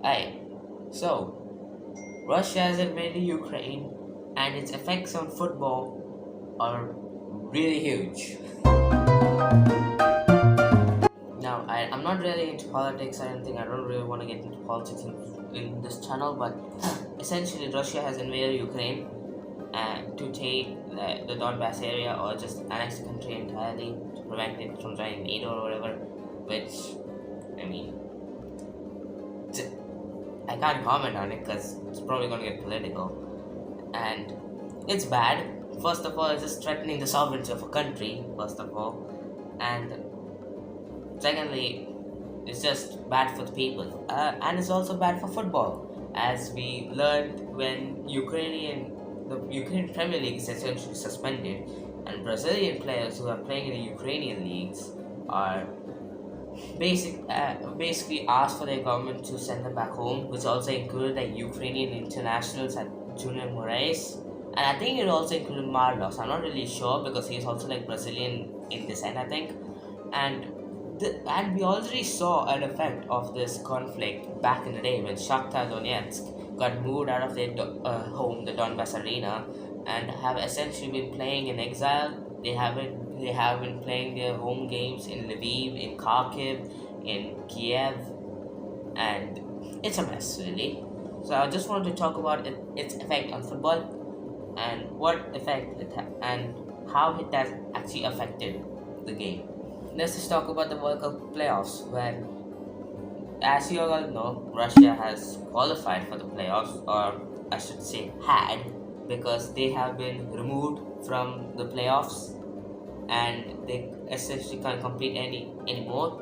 Aye. So, Russia has invaded Ukraine, and its effects on football are really huge. Now, I'm not really into politics or anything. I don't really want to get into politics in this channel, but essentially, Russia has invaded Ukraine and to take the Donbass area or just annex the country entirely to prevent it from joining NATO or whatever. Which, I mean, I can't comment on it because it's probably going to get political. And it's bad. First of all, it's just threatening the sovereignty of a country, first of all. And secondly, it's just bad for the people. And it's also bad for football. As we learned when the Ukrainian Premier League is essentially suspended, and Brazilian players who are playing in the Ukrainian leagues are basically asked for their government to send them back home, which also included the Ukrainian internationals at Junior Moraes. And I think it also included Marlos. I'm not really sure because he's also like Brazilian in descent, I think. And and we already saw an effect of this conflict back in the day when Shakhtar Donetsk got moved out of their home, the Donbass arena, and have essentially been playing in exile. They have been playing their home games in Lviv, in Kharkiv, in Kiev, and it's a mess really. So I just wanted to talk about its effect on football and and how it has actually affected the game. Let's just talk about the World Cup playoffs, where, as you all know, Russia has qualified for the playoffs, or I should say had, because they have been removed from the playoffs and they essentially can't compete anymore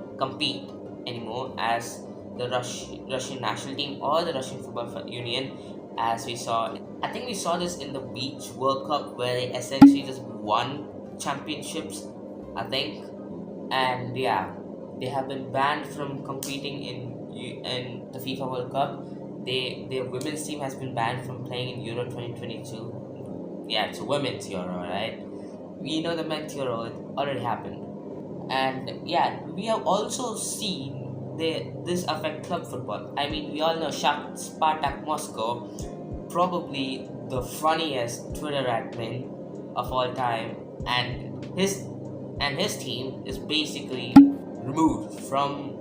as the Russian national team or the Russian Football Union, as we saw. I think we saw this in the Beach World Cup where they essentially just won championships, I think. And yeah, they have been banned from competing in the FIFA World Cup. Their women's team has been banned from playing in Euro 2022. Yeah, it's a women's Euro, right? We know the men's Euro, it already happened. And yeah, we have also seen this affect club football. I mean, we all know Spartak Moscow, probably the funniest Twitter admin of all time, and his team is basically removed from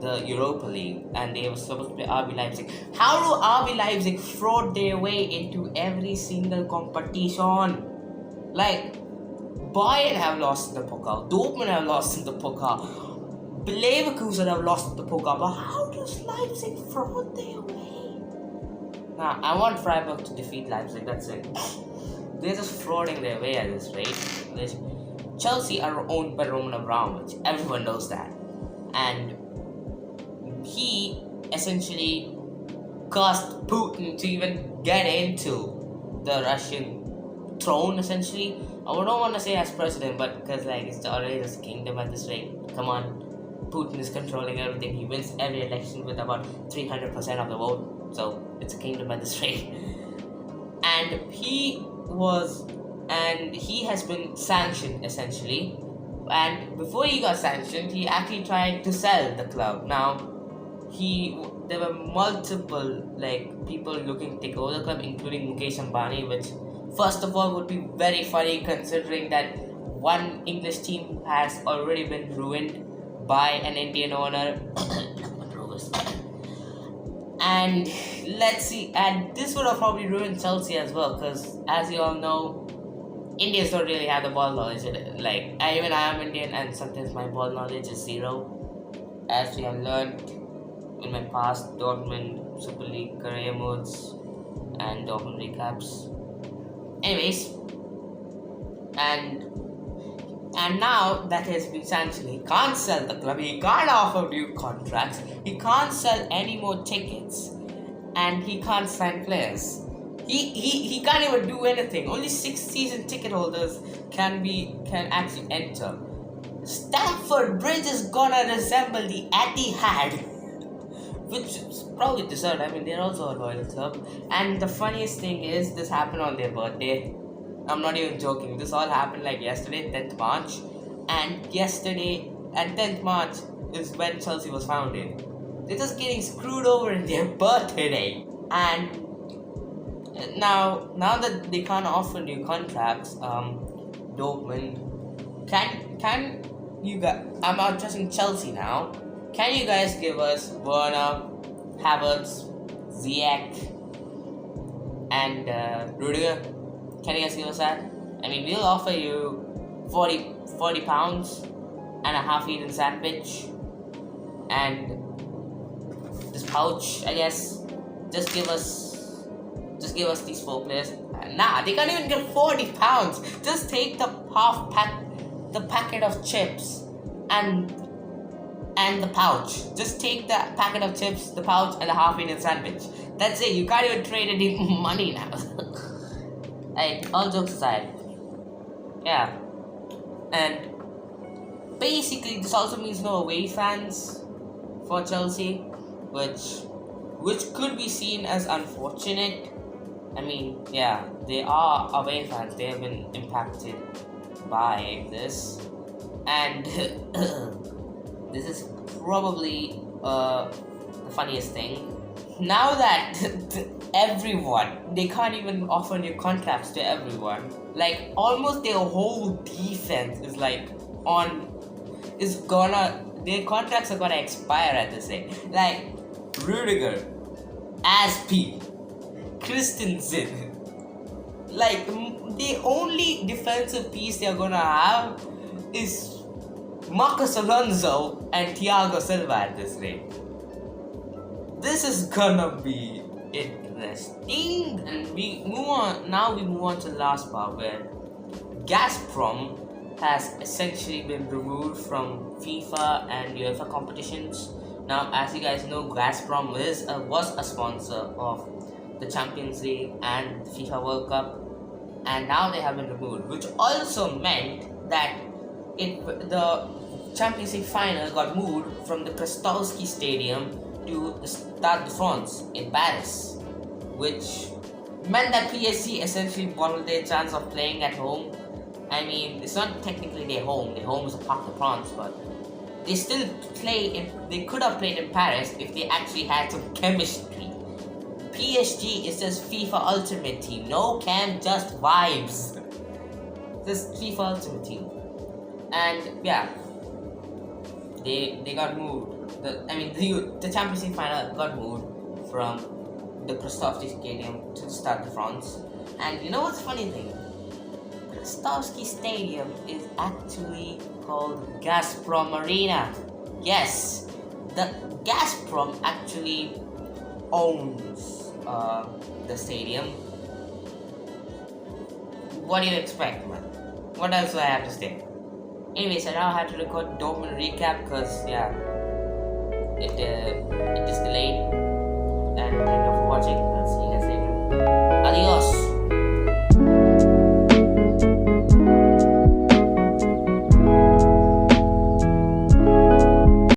the Europa League, and they were supposed to play RB Leipzig. How do RB Leipzig fraud their way into every single competition? Like, Bayern have lost in the Pokal, Dortmund have lost in the Pokal, Leverkusen have lost in the Pokal, but how does Leipzig fraud their way? Now, I want Freiburg to defeat Leipzig, that's it. They're just frauding their way at this rate. Chelsea are owned by Roman Abramovich, everyone knows that. And he essentially caused Putin to even get into the Russian throne, essentially. I don't want to say as president, but because it's already just a kingdom at this rate. Come on, Putin is controlling everything. He wins every election with about 300% of the vote, so it's a kingdom at this rate. And he has been sanctioned essentially. And before he got sanctioned, he actually tried to sell the club. Now, there were multiple people looking to take over the club, including Mukesh Ambani, which first of all would be very funny considering that one English team has already been ruined by an Indian owner. And let's see, and this would have probably ruined Chelsea as well, because as you all know, Indians don't really have the ball knowledge. Even I am Indian, and sometimes my ball knowledge is zero, as we have learned in my past Dortmund Super League career modes and Dortmund recaps. Anyways, and now that he has been sanctioned, he can't sell the club, he can't offer new contracts, he can't sell any more tickets, and he can't sign players. He can't even do anything. Only 6 season ticket holders can actually enter. Stamford Bridge is gonna resemble the Etihad, which is probably deserved. I mean, they're also a loyal club. And the funniest thing is, this happened on their birthday. I'm not even joking. This all happened yesterday, 10th March. And 10th March is when Chelsea was founded. They're just getting screwed over in their birthday. And now that they can't offer new contracts, Dortmund, can you guys? I'm addressing Chelsea now. Can you guys give us Werner, Havertz, Ziyech, and Rudiger? Can you guys give us that? I mean, we'll offer you 40 pounds and a half-eaten sandwich and this pouch, I guess. Just give us these 4 players. Nah, they can't even get 40 pounds. Just take the packet of chips and the pouch. Just take the packet of chips, the pouch, and the half-eaten sandwich. That's it. You can't even trade any money now. Like, all jokes aside. Yeah. And basically, this also means no away fans for Chelsea, which could be seen as unfortunate. I mean, yeah, they are away fans. They have been impacted by this, and this is probably the funniest thing. Now that everyone, they can't even offer new contracts to everyone. Like, almost their whole defense is like their contracts are gonna expire at this age. Like, Rudiger, Aspi, Christensen. Like, the only defensive piece they're gonna have is Marcos Alonso and Thiago Silva at this rate. This is gonna be interesting. And we move on to the last part, where Gazprom has essentially been removed from FIFA and UEFA competitions. Now, as you guys know, Gazprom was a sponsor of the Champions League and the FIFA World Cup, and now they have been removed, which also meant that the Champions League final got moved from the Krastowski Stadium to the Stade de France in Paris, which meant that PSG essentially bottled their chance of playing at home. I mean, it's not technically their home is a Parc de France, but they still they could have played in Paris if they actually had some chemistry. PSG is just FIFA Ultimate Team, no cam, just vibes. Just FIFA Ultimate Team. And yeah, they got moved. The Champions League final got moved from the Krastowski Stadium to the Stade de France. And you know what's the funny thing? Krastowski Stadium is actually called Gazprom Arena. Yes, the Gazprom actually owns the stadium. What do you expect, man? What else do I have to say? Anyways, I now have to record Dortmund recap because, yeah, it